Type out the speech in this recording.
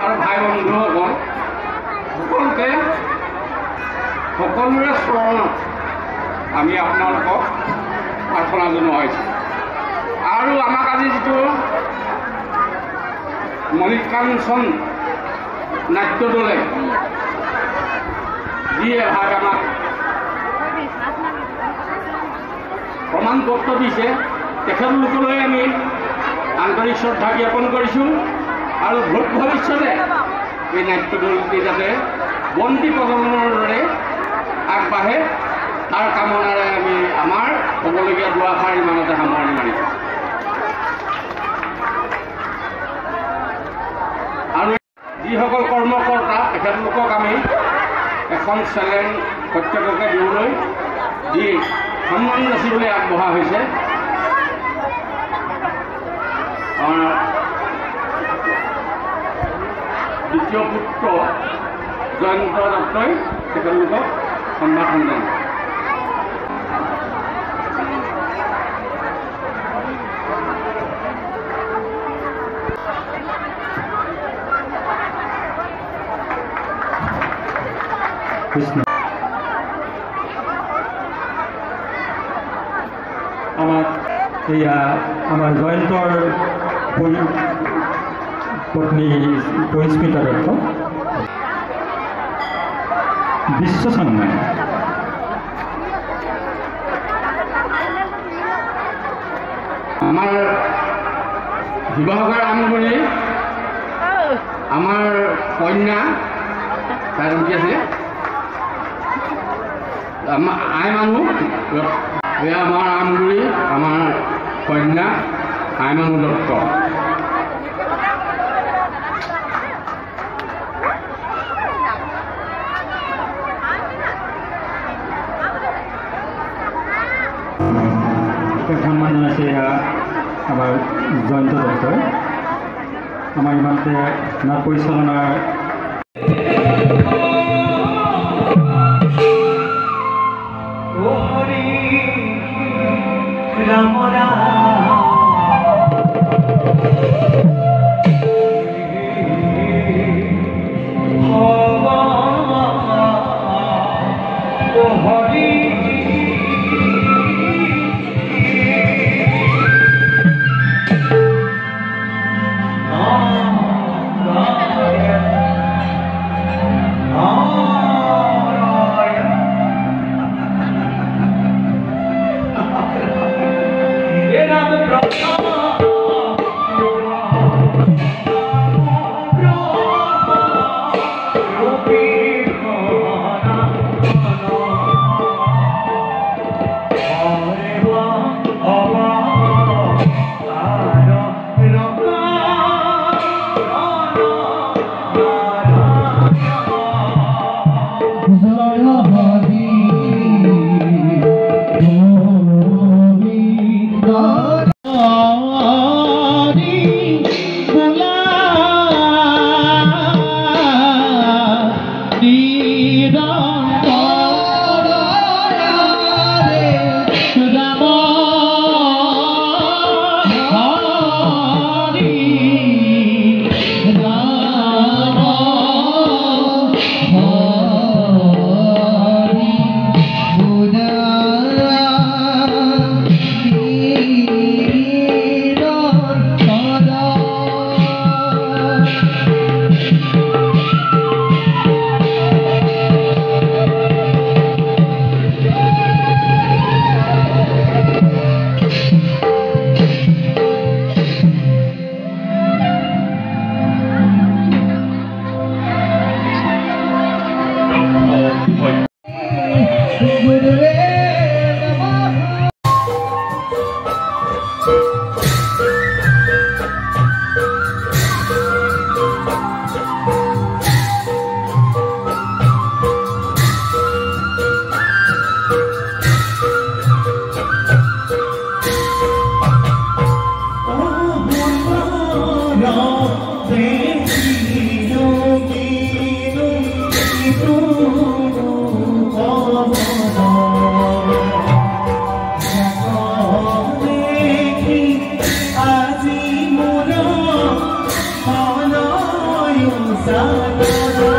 আৰু ভাই বন্ধুসকল সকলোকে সকলোৰে চৰণত আমি আপোনালোকক প্ৰাৰ্থনা জনোৱা হৈছে। আৰু আমাক আজি যিটো মণিকাঞ্চন নাট্যদলে যি এভাগ আমাক প্ৰমাণ পত্ৰ দিছে, তেখেতলোকলৈ আমি আন্তৰিক শ্ৰদ্ধা জ্ঞাপন কৰিছোঁ। আৰু ভৱিষ্যতে এই নাট্যদলটি যাতে বন্তি প্ৰজননৰ দৰে আগবাঢ়ে তাৰ কামনাৰে আমি আমাৰ হ'বলগীয়া দুআষাৰ ইমানতে সামৰণি মাৰিছোঁ। আৰু যিসকল কৰ্মকৰ্তা তেখেতলোকক আমি এখন চেলেঞ্জ প্ৰত্যেককে দিবলৈ যি সন্মান যাচিবলৈ আগবঢ়া হৈছে। দ্বিতীয় পুত্ৰ জয়ন্ত দত্তই তেখেতলোকক সম্ভাষণ জনায়। আমাৰ জয়ন্তৰ পত্নী পৰিস্মিতা দত্ত বিশ্ব সন্মান। আমাৰ শিৱসাগৰ আমগুৰি আমাৰ কন্যা তাই কি আছিলে আমাৰ আই মানুহ আমাৰ আমগুৰি আমাৰ কন্যা আই মানুহ দত্ত। সন্মান জনাইছে আমাৰ জয়ন্ত দত্তই। আমাৰ ইমানতে নাট পৰিচালনাৰ सागर